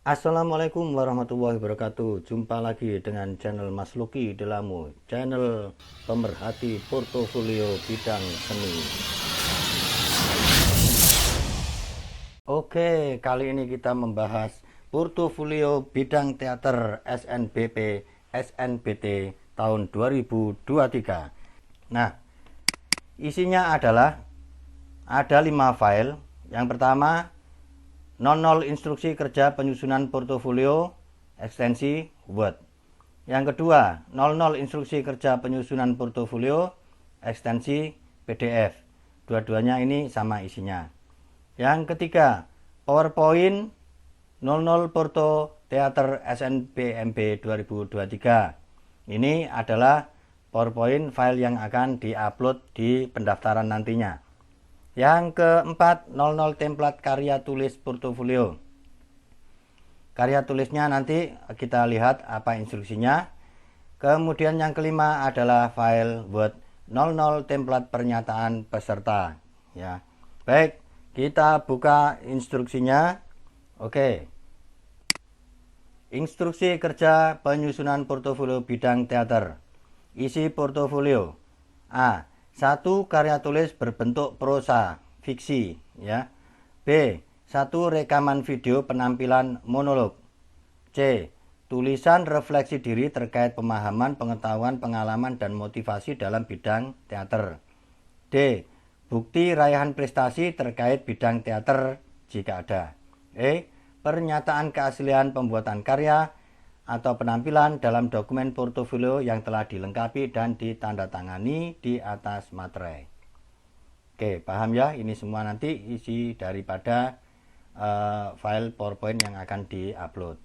Assalamualaikum warahmatullahi wabarakatuh. Jumpa lagi dengan channel Mas Luki Delamu, channel pemerhati portofolio bidang seni. Oke, kali ini kita membahas portofolio bidang teater SNBP SNBT tahun 2023. Nah, isinya adalah ada 5 file. Yang pertama, 00 instruksi kerja penyusunan portofolio ekstensi Word. Yang kedua, 00 instruksi kerja penyusunan portofolio ekstensi PDF. Dua-duanya ini sama isinya. Yang ketiga, PowerPoint 00 Porto Teater SNBMB 2023. Ini adalah PowerPoint file yang akan diupload di pendaftaran nantinya. Yang keempat, 00 template karya tulis portofolio. Karya tulisnya nanti kita lihat apa instruksinya. Kemudian yang kelima adalah file Word 00 template pernyataan peserta. Ya, baik, kita buka instruksinya. Oke. Instruksi kerja penyusunan portofolio bidang teater. Isi portofolio. A. 1. Karya tulis berbentuk prosa, fiksi, ya. B. 1. Rekaman video penampilan monolog. C. Tulisan refleksi diri terkait pemahaman, pengetahuan, pengalaman, dan motivasi dalam bidang teater. D. Bukti raihan prestasi terkait bidang teater jika ada. E. Pernyataan keaslian pembuatan karya atau penampilan dalam dokumen portofolio yang telah dilengkapi dan ditandatangani di atas materai. Oke, paham ya? Ini semua nanti isi daripada file PowerPoint yang akan diupload.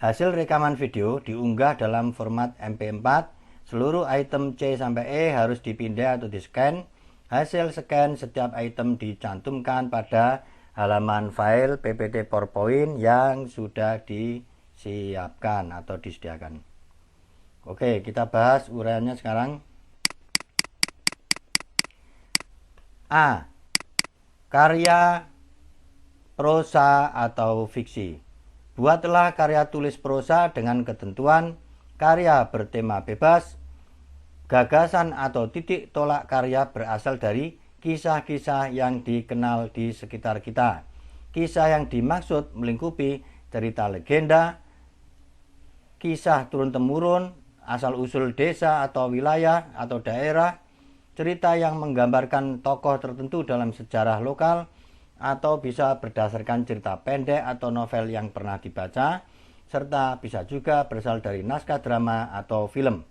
Hasil rekaman video diunggah dalam format MP4. Seluruh item C sampai E harus dipindah atau di-scan. Hasil scan setiap item dicantumkan pada halaman file PPT PowerPoint yang sudah disiapkan atau disediakan. Oke, kita bahas uraiannya sekarang. A. Karya prosa atau fiksi. Buatlah karya tulis prosa dengan ketentuan karya bertema bebas. Gagasan atau titik tolak karya berasal dari kisah-kisah yang dikenal di sekitar kita. Kisah yang dimaksud melingkupi cerita legenda, kisah turun-temurun, asal-usul desa atau wilayah atau daerah, cerita yang menggambarkan tokoh tertentu dalam sejarah lokal, atau bisa berdasarkan cerita pendek atau novel yang pernah dibaca, serta bisa juga berasal dari naskah drama atau film.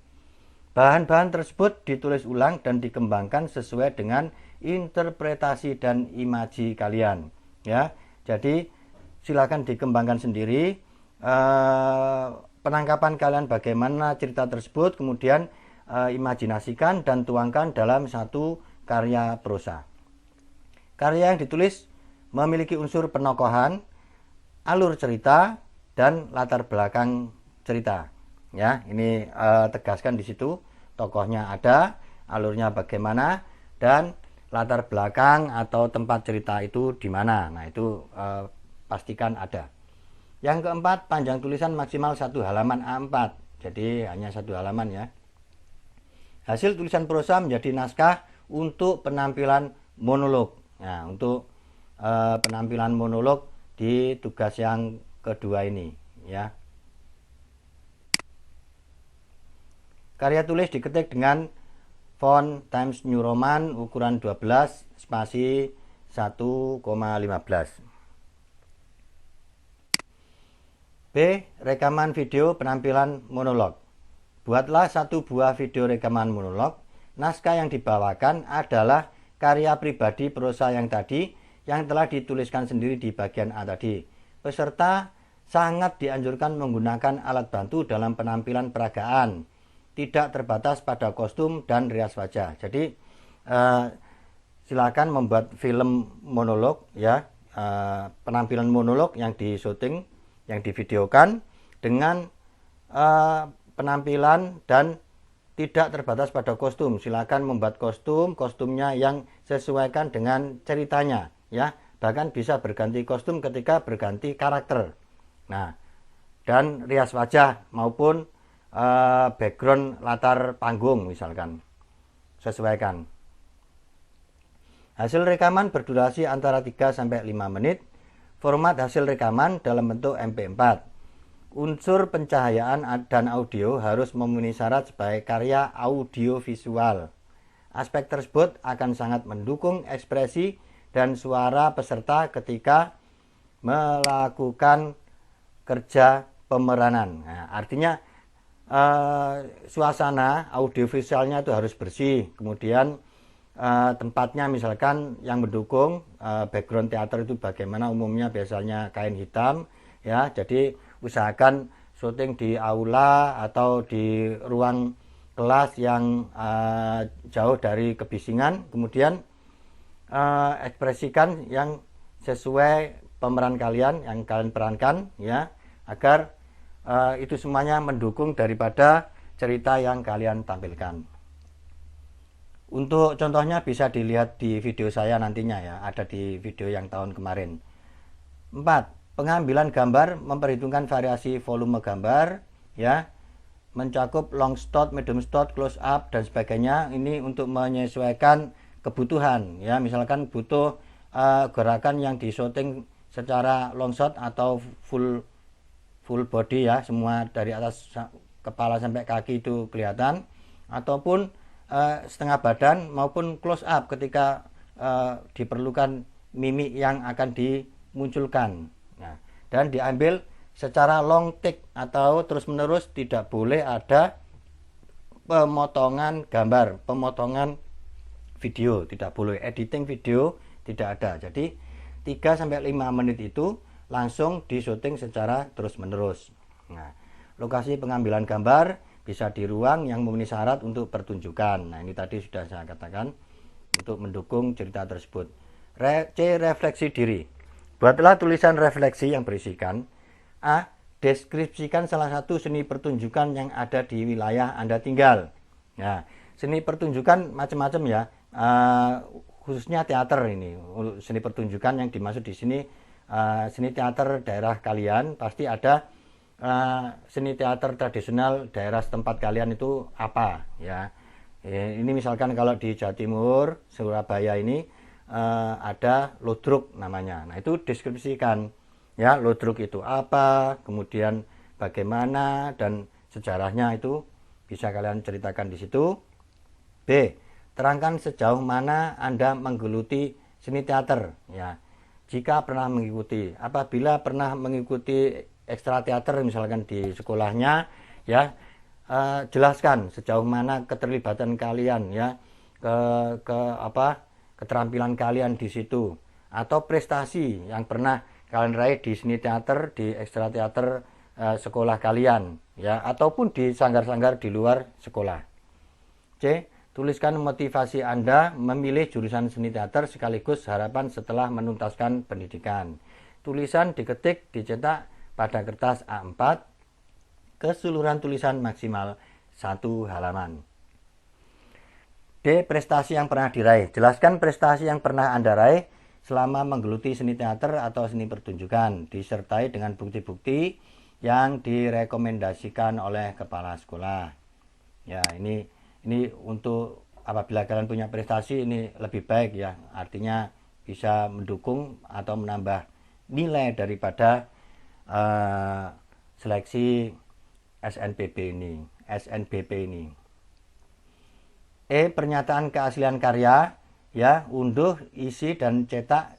Bahan-bahan tersebut ditulis ulang dan dikembangkan sesuai dengan interpretasi dan imaji kalian. Ya, jadi silakan dikembangkan sendiri. Penangkapan kalian bagaimana cerita tersebut, kemudian imajinasikan dan tuangkan dalam satu karya prosa. Karya yang ditulis memiliki unsur penokohan, alur cerita, dan latar belakang cerita. Ya, ini tegaskan di situ, tokohnya ada, alurnya bagaimana, dan latar belakang atau tempat cerita itu di mana. Nah, itu pastikan ada. Yang keempat, panjang tulisan maksimal 1 halaman A4. Jadi hanya 1 halaman ya. Hasil tulisan prosa menjadi naskah untuk penampilan monolog. Nah, untuk penampilan monolog di tugas yang kedua ini ya. Karya tulis diketik dengan font Times New Roman ukuran 12 spasi 1,15. B. Rekaman video penampilan monolog. Buatlah 1 buah video rekaman monolog. Naskah yang dibawakan adalah karya pribadi prosa yang tadi yang telah dituliskan sendiri di bagian A tadi. Peserta sangat dianjurkan menggunakan alat bantu dalam penampilan peragaan. Tidak terbatas pada kostum dan rias wajah. Jadi silakan membuat film monolog ya, penampilan monolog yang di-syuting, yang divideokan dengan penampilan dan tidak terbatas pada kostum. Silakan membuat kostumnya yang sesuaikan dengan ceritanya ya. bahkan bisa berganti kostum ketika berganti karakter. Nah, dan rias wajah maupun background latar panggung misalkan. Sesuaikan. Hasil rekaman berdurasi antara 3-5 menit. Format hasil rekaman dalam bentuk MP4. Unsur pencahayaan dan audio harus memenuhi syarat sebagai karya audiovisual. Aspek tersebut akan sangat mendukung ekspresi dan suara peserta ketika melakukan kerja pemeranan. Nah, artinya suasana audiovisualnya itu harus bersih. Kemudian tempatnya misalkan yang mendukung background teater itu bagaimana, umumnya biasanya kain hitam ya, jadi usahakan syuting di aula atau di ruang kelas yang jauh dari kebisingan. Kemudian ekspresikan yang sesuai pemeran kalian yang kalian perankan ya, agar itu semuanya mendukung daripada cerita yang kalian tampilkan. Untuk contohnya bisa dilihat di video saya nantinya ya, ada di video yang tahun kemarin. 4. Pengambilan gambar memperhitungkan variasi volume gambar ya, mencakup long shot, medium shot, close up dan sebagainya. Ini untuk menyesuaikan kebutuhan ya, misalkan butuh gerakan yang di shooting secara long shot atau full body ya, semua dari atas kepala sampai kaki itu kelihatan, ataupun setengah badan maupun close up ketika diperlukan mimik yang akan dimunculkan. Nah, dan diambil secara long take atau terus menerus, tidak boleh ada pemotongan gambar, pemotongan video, tidak boleh, editing video tidak ada. Jadi 3-5 menit itu langsung disyuting secara terus-menerus. Nah, lokasi pengambilan gambar bisa di ruang yang memenuhi syarat untuk pertunjukan. Nah, ini tadi sudah saya katakan untuk mendukung cerita tersebut. C. Refleksi diri. Buatlah tulisan refleksi yang berisikan A. Deskripsikan salah satu seni pertunjukan yang ada di wilayah Anda tinggal. Nah, seni pertunjukan macam-macam ya, khususnya teater ini. Seni pertunjukan yang dimaksud di sini seni teater daerah kalian, pasti ada seni teater tradisional daerah setempat kalian itu apa ya. Ini misalkan kalau di Jawa Timur, Surabaya ini ada ludruk namanya. Nah, itu deskripsikan ya, ludruk itu apa, kemudian bagaimana dan sejarahnya, itu bisa kalian ceritakan di situ. B. Terangkan sejauh mana Anda menggeluti seni teater ya. Jika pernah mengikuti, apabila pernah mengikuti ekstra teater misalkan di sekolahnya ya, jelaskan sejauh mana keterlibatan kalian ya, keterampilan kalian di situ, atau prestasi yang pernah kalian raih di seni teater, di ekstra teater sekolah kalian ya, ataupun di sanggar-sanggar di luar sekolah. C. Tuliskan motivasi Anda memilih jurusan seni teater sekaligus harapan setelah menuntaskan pendidikan. Tulisan diketik, dicetak pada kertas A4, keseluruhan tulisan maksimal 1 halaman. D. Prestasi yang pernah diraih. Jelaskan prestasi yang pernah Anda raih selama menggeluti seni teater atau seni pertunjukan, disertai dengan bukti-bukti yang direkomendasikan oleh kepala sekolah. Ya, ini untuk apabila kalian punya prestasi, ini lebih baik ya, artinya bisa mendukung atau menambah nilai daripada seleksi SNBP ini. E. Pernyataan keaslian karya ya, unduh, isi dan cetak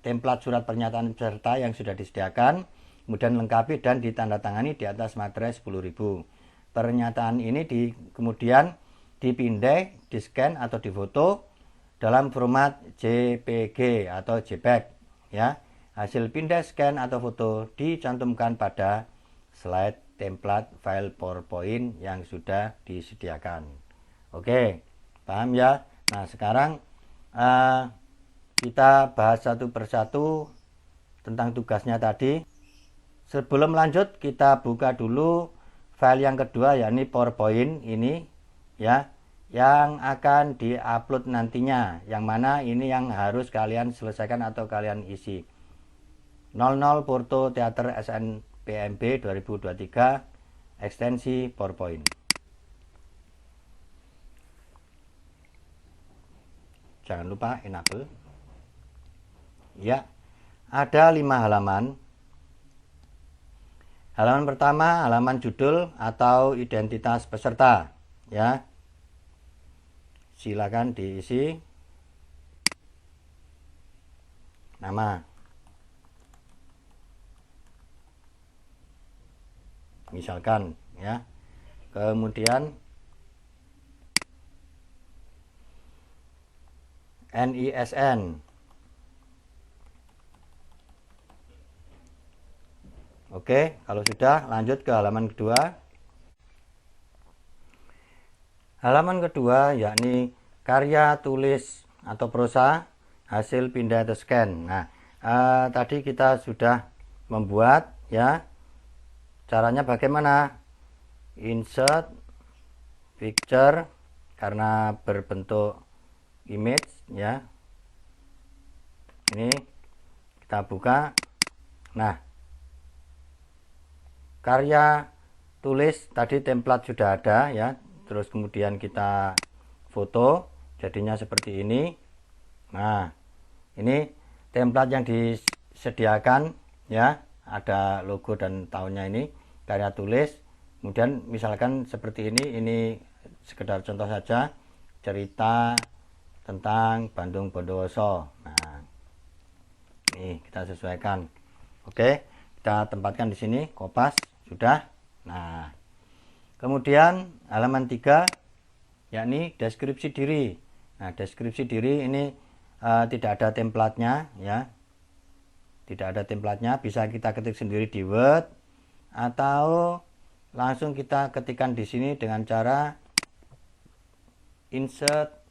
template surat pernyataan peserta yang sudah disediakan, kemudian lengkapi dan ditandatangani di atas materai 10.000. Pernyataan ini kemudian dipindai, di-scan atau difoto dalam format JPG atau JPEG ya. Hasil pindai, scan atau foto dicantumkan pada slide template file PowerPoint yang sudah disediakan. Oke, paham ya? Nah, sekarang kita bahas satu persatu tentang tugasnya tadi. Sebelum lanjut, kita buka dulu file yang kedua, yakni PowerPoint ini ya, yang akan diupload nantinya, yang mana ini yang harus kalian selesaikan atau kalian isi. 00 Porto Teater SNPMB 2023 ekstensi PowerPoint. Jangan lupa enable. Ya, ada 5 halaman. Halaman pertama, halaman judul atau identitas peserta, ya. Silakan diisi nama, misalkan, ya. Kemudian NISN. Oke, kalau sudah lanjut ke halaman kedua. Halaman kedua yakni karya tulis atau prosa hasil pindah atau scan. Nah, tadi kita sudah membuat, ya. Caranya bagaimana? Insert picture karena berbentuk image, ya. Ini kita buka. Nah, karya tulis tadi template sudah ada, ya. Terus kemudian kita foto, jadinya seperti ini. Nah, ini template yang disediakan, ya. Ada logo dan tahunnya ini, karya tulis. Kemudian misalkan seperti ini sekedar contoh saja, cerita tentang Bandung Bondowoso. Nah, ini kita sesuaikan. Oke, kita tempatkan di sini, kopas, sudah. Nah, kemudian halaman 3 yakni deskripsi diri. Nah, deskripsi diri ini tidak ada templatenya, ya. Tidak ada templatenya, bisa kita ketik sendiri di Word atau langsung kita ketikkan di sini dengan cara insert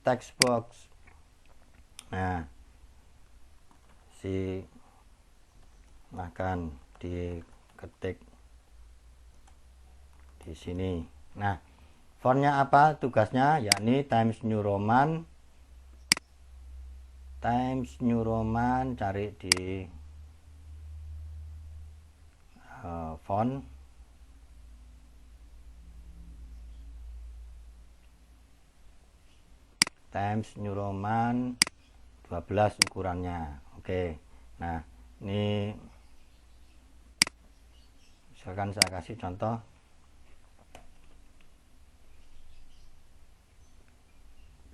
text box. Nah, silakan diketik di sini. Nah, fontnya apa? Tugasnya yakni Times New Roman. Times New Roman, cari di font. Times New Roman 12 ukurannya. Oke. Nah, ini misalkan saya kasih contoh.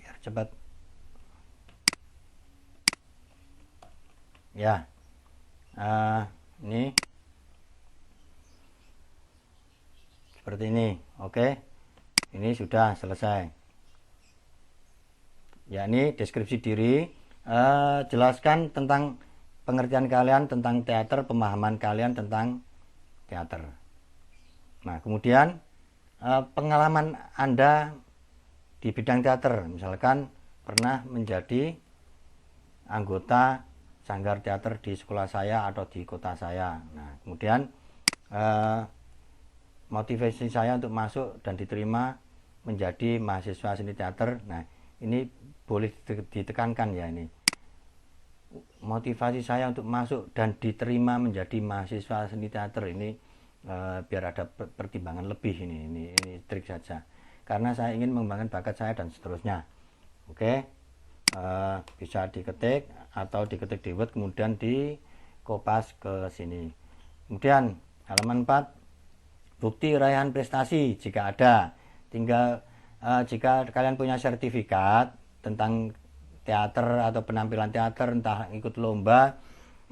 Biar cepat. Ya. Ini seperti ini. Oke. Ini sudah selesai. Ya, ini deskripsi diri, jelaskan tentang pengertian kalian tentang teater, pemahaman kalian tentang teater. Nah, kemudian pengalaman Anda di bidang teater, misalkan pernah menjadi anggota sanggar teater di sekolah saya atau di kota saya. Nah, kemudian motivasi saya untuk masuk dan diterima menjadi mahasiswa seni teater. Nah, ini boleh ditekankan, ya, ini motivasi saya untuk masuk dan diterima menjadi mahasiswa seni teater ini, biar ada pertimbangan lebih. Ini trik saja, karena saya ingin mengembangkan bakat saya dan seterusnya. Oke, bisa diketik atau diketik di Word kemudian dikopas ke sini. Kemudian halaman 4, bukti raihan prestasi jika ada. Tinggal jika kalian punya sertifikat tentang teater atau penampilan teater, entah ikut lomba,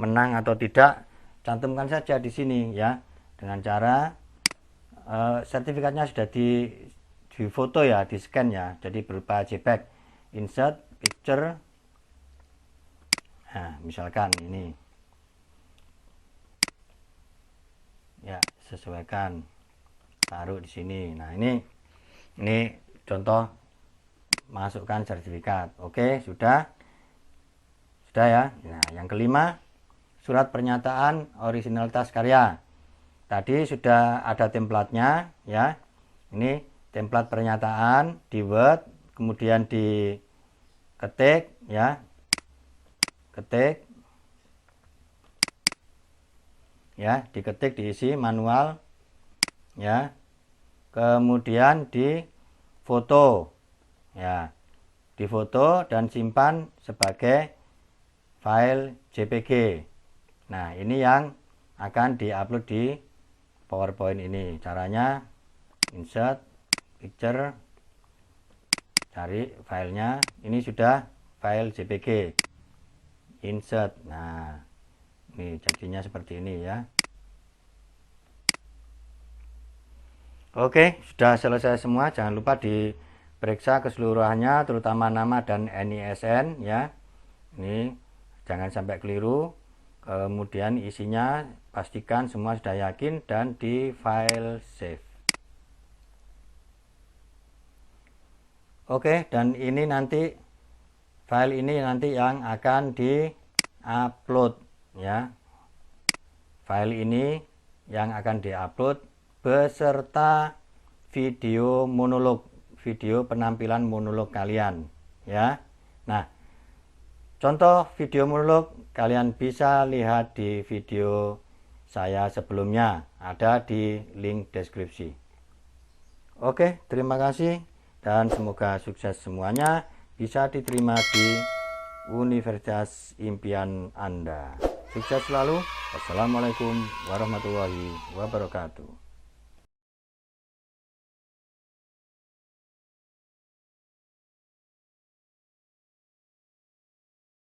menang atau tidak, cantumkan saja di sini, ya, dengan cara sertifikatnya sudah di foto, ya, di scan, ya, jadi berupa JPEG. Insert picture. Nah, misalkan ini, ya, sesuaikan, taruh di sini. Nah, ini contoh masukkan sertifikat. Oke, sudah ya. Nah, yang kelima, surat pernyataan originalitas karya. Tadi sudah ada templatenya, ya. Ini template pernyataan di Word, kemudian diketik ya. Ketik ya, diketik, diisi manual ya. Kemudian di foto ya. Difoto dan simpan sebagai file JPG. Nah, ini yang akan diupload di PowerPoint ini. Caranya insert picture, cari filenya. Ini sudah file JPG. Insert. Nah, ini jadinya seperti ini ya. Oke, sudah selesai semua. Jangan lupa diperiksa keseluruhannya, terutama nama dan NISN ya. Ini jangan sampai keliru. Kemudian isinya pastikan semua sudah yakin dan di file save. Oke, dan ini nanti file ini nanti yang akan di-upload ya. File ini yang akan di-upload beserta video monolog, video penampilan monolog kalian ya. Nah, contoh video monolog kalian bisa lihat di video saya sebelumnya, ada di link deskripsi. Oke, terima kasih dan semoga sukses semuanya, bisa diterima di Universitas Impian Anda. Sukses selalu. Wassalamualaikum warahmatullahi wabarakatuh.